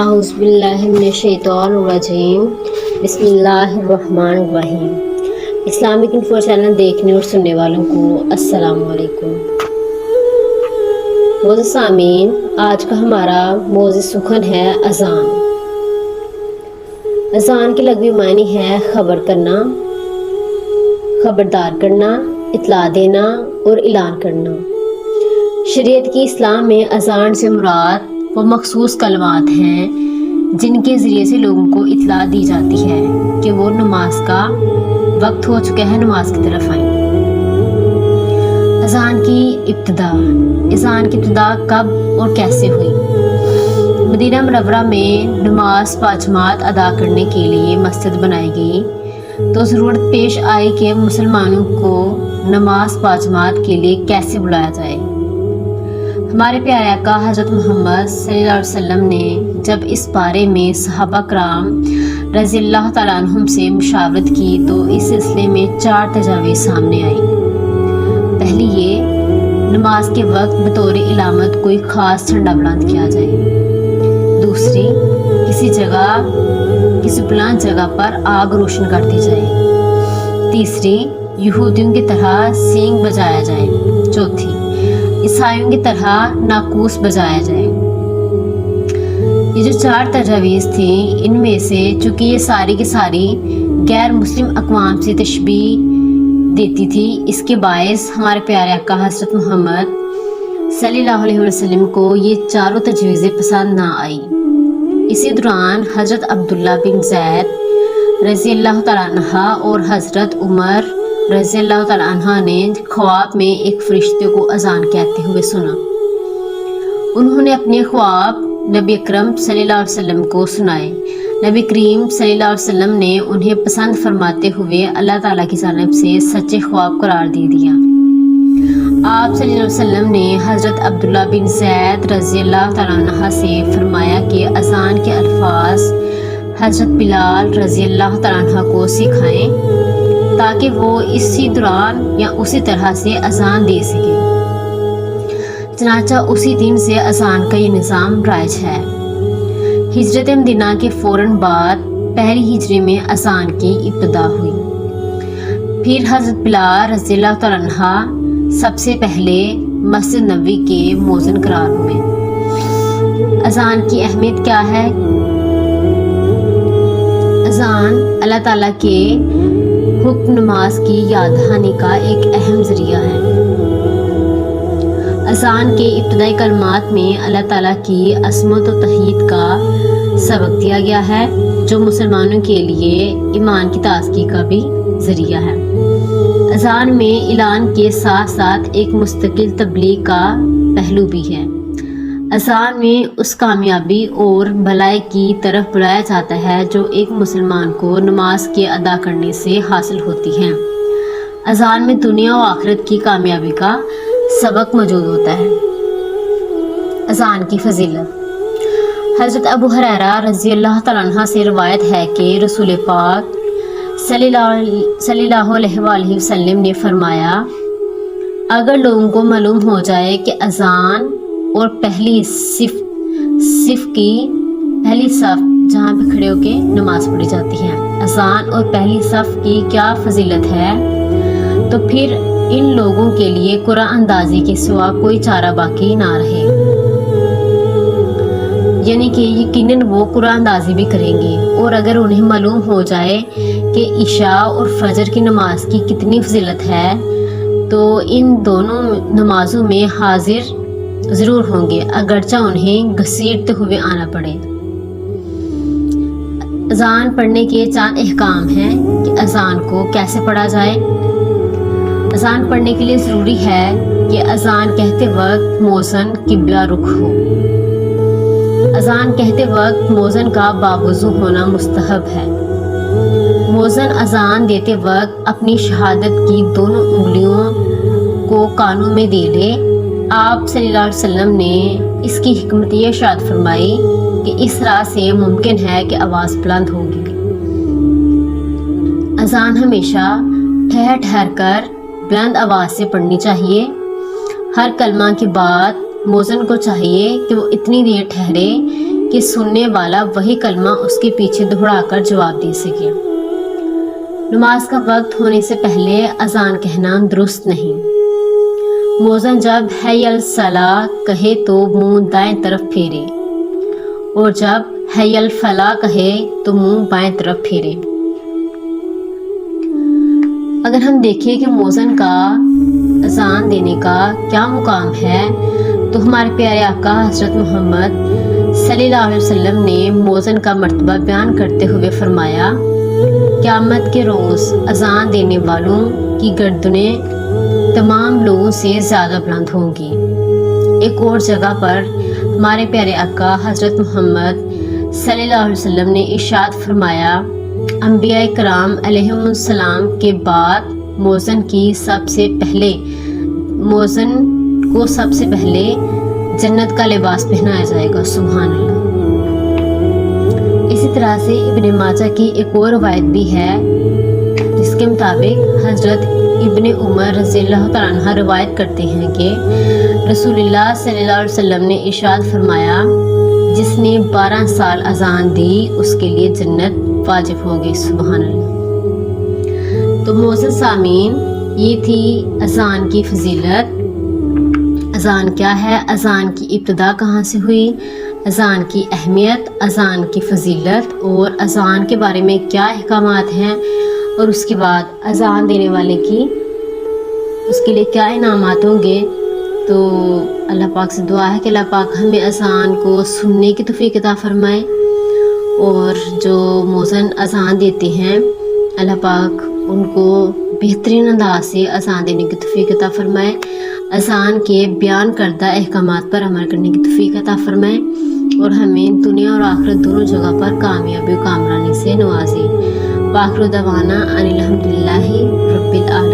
اعوذ باللہ من الشیطان الرجیم بسم اللہ الرحمن الرحیم۔ اسلامک انفو چینل دیکھنے اور سننے والوں کو السلام علیکم۔ معزز سامعین، آج کا ہمارا موضوع سخن ہے اذان۔ اذان کے لغوی معنی ہے خبر کرنا، خبردار کرنا، اطلاع دینا اور اعلان کرنا۔ شریعت کی اسلام میں اذان سے مراد وہ مخصوص کلمات ہیں جن کے ذریعے سے لوگوں کو اطلاع دی جاتی ہے کہ وہ نماز کا وقت ہو چکا ہے، نماز کی طرف آئیں۔ اذان کی ابتدا کب اور کیسے ہوئی؟ مدینہ منورہ میں نماز پاجماعت ادا کرنے کے لیے مسجد بنائی گئی تو ضرورت پیش آئی کہ مسلمانوں کو نماز پاجماعت کے لیے کیسے بلایا جائے۔ ہمارے پیارے آقا حضرت محمد صلی اللہ علیہ وسلم نے جب اس بارے میں صحابہ کرام رضی اللہ تعالیٰ عنہم سے مشاورت کی تو اس سلسلے میں 4 تجاویز سامنے آئیں۔ پہلی یہ، نماز کے وقت بطور علامت کوئی خاص جھنڈا بلند کیا جائے۔ دوسری، کسی بلند جگہ پر آگ روشن کر دی جائے۔ تیسری، یہودیوں کی طرح سینگ بجایا جائے۔ چوتھی، عیسائیوں کی طرح ناقوس بجایا جائے۔ یہ جو 4 تجاویز تھیں، ان میں سے چونکہ یہ ساری کی ساری غیر مسلم اقوام سے تشبیہ دیتی تھی، اس کے باعث ہمارے پیارے آقا حضرت محمد صلی اللہ علیہ وسلم کو یہ 4 تجویزیں پسند نہ آئی۔ اسی دوران حضرت عبداللہ بن زید رضی اللہ تعالیٰ عنہ اور حضرت عمر رضی اللہ تعالیٰ عنہ نے خواب میں ایک فرشتے کو اذان کہتے ہوئے سنا۔ انہوں نے اپنے خواب نبی اکرم صلی اللہ علیہ وسلم کو سنائے۔ نبی کریم صلی اللہ علیہ وسلم نے انہیں پسند فرماتے ہوئے اللہ تعالیٰ کی جانب سے سچے خواب قرار دے دیا۔ آپ صلی اللہ علیہ وسلم نے حضرت عبداللہ بن زید رضی اللہ تعالیٰ عنہ سے فرمایا کہ اذان کے الفاظ حضرت بلال رضی اللہ تعالیٰ عنہ کو سکھائیں تاکہ وہ اسی دوران یا اسی طرح سے اذان دے سکے۔ چنانچہ اسی دن سے اذان کا یہ نظام رائج ہے۔ ہجرت مدینہ کے فوراً بعد پہلی ہجری میں اذان کی ابتدا ہوئی۔ پھر حضرت بلال رضی اللہ تعالیٰ عنہ سب سے پہلے مسجد نبوی کے مؤذن قرار ہوئے۔ اذان کی اہمیت کیا ہے؟ اذان اللہ تعالیٰ کے حکم نماز کی یاد دہانی کا ایک اہم ذریعہ ہے۔ اذان کے ابتدائی کلمات میں اللہ تعالیٰ کی عظمت و توحید کا سبق دیا گیا ہے جو مسلمانوں کے لیے ایمان کی تازگی کا بھی ذریعہ ہے۔ اذان میں اعلان کے ساتھ ساتھ ایک مستقل تبلیغ کا پہلو بھی ہے۔ اذان میں اس کامیابی اور بھلائی کی طرف بلایا جاتا ہے جو ایک مسلمان کو نماز کے ادا کرنے سے حاصل ہوتی ہے۔ اذان میں دنیا و آخرت کی کامیابی کا سبق موجود ہوتا ہے۔ اذان کی فضیلت۔ حضرت ابو ہریرہ رضی اللہ تعالیٰ عنہ سے روایت ہے کہ رسول پاک صلی اللہ علیہ وآلہ وسلم نے فرمایا، اگر لوگوں کو معلوم ہو جائے کہ اذان اور پہلی صف جہاں پہ کھڑے ہو کے نماز پڑھی جاتی ہے، اذان اور پہلی صف کی کیا فضیلت ہے، تو پھر ان لوگوں کے لیے قرآن اندازی کے سوا کوئی چارہ باقی نہ رہے، یعنی کہ یقیناً وہ قرآن اندازی بھی کریں گے۔ اور اگر انہیں معلوم ہو جائے کہ عشاء اور فجر کی نماز کی کتنی فضیلت ہے تو ان دونوں نمازوں میں حاضر ضرور ہوں گے، اگرچہ انہیں گھسیٹتے ہوئے آنا پڑے۔ اذان پڑھنے کے 4 احکام ہیں کہ اذان کو کیسے پڑھا جائے۔ اذان پڑھنے کے لیے ضروری ہے کہ اذان کہتے وقت مؤذن قبلہ رخ ہو۔ اذان کہتے وقت مؤذن کا باوضو ہونا مستحب ہے۔ مؤذن اذان دیتے وقت اپنی شہادت کی دونوں انگلیوں کو کانوں میں دے لے۔ آپ صلی اللہ علیہ وسلم نے اس کی حکمت یہ ارشاد فرمائی کہ اس طرح سے ممکن ہے کہ آواز بلند ہوگی۔ اذان ہمیشہ ٹھہر ٹھہر کر بلند آواز سے پڑھنی چاہیے۔ ہر کلمہ کے بعد مؤذن کو چاہیے کہ وہ اتنی دیر ٹھہرے کہ سننے والا وہی کلمہ اس کے پیچھے دوہرا کر جواب دے سکے۔ نماز کا وقت ہونے سے پہلے اذان کہنا درست نہیں۔ مؤذن جب حی الصلاۃ کہے تو منہ دائیں طرف پھیرے اور جب حی الفلاح کہے تو منہ بائیں طرف پھیرے۔ اگر ہم دیکھیں کہ مؤذن کا اذان دینے کا کیا مقام ہے تو ہمارے پیارے آقا حضرت محمد صلی اللہ علیہ وسلم نے مؤذن کا مرتبہ بیان کرتے ہوئے فرمایا، قیامت کے روز اذان دینے والوں کی گردنیں تمام لوگوں سے زیادہ بلند ہوں گی۔ ایک اور جگہ پر ہمارے پیارے آقا حضرت محمد صلی اللہ علیہ وسلم نے ارشاد فرمایا، انبیاء کرام علیہم السلام کے بعد مؤذن کو سب سے پہلے جنت کا لباس پہنایا جائے گا۔ سبحان اللہ۔ اسی طرح سے ابن ماجہ کی ایک اور روایت بھی ہے جس کے مطابق حضرت ابن عمر رضی اللہ تعالیٰ عنہ روایت کرتے ہیں کہ رسول اللہ صلی اللہ علیہ وسلم نے ارشاد فرمایا، جس نے 12 سال اذان دی اس کے لیے جنت واجب ہوگی۔ سبحان اللہ۔ تو معزز سامعین، یہ تھی اذان کی فضیلت۔ اذان کیا ہے، اذان کی ابتدا کہاں سے ہوئی، اذان کی اہمیت، اذان کی فضیلت اور اذان کے بارے میں کیا احکامات ہیں، اور اس کے بعد اذان دینے والے کی اس کے لیے کیا انعامات ہوں گے۔ تو اللہ پاک سے دعا ہے کہ اللہ پاک ہمیں اذان کو سننے کی توفیق عطا فرمائے، اور جو مؤذن اذان دیتے ہیں اللہ پاک ان کو بہترین انداز سے اذان دینے کی توفیق عطا فرمائے، اذان کے بیان کردہ احکامات پر عمل کرنے کی توفیق عطا فرمائے، اور ہمیں دنیا اور آخرت دونوں جگہ پر کامیابی و کامرانی سے نوازے۔ وآخر دعوانا ان الحمدللہ رب العالمین۔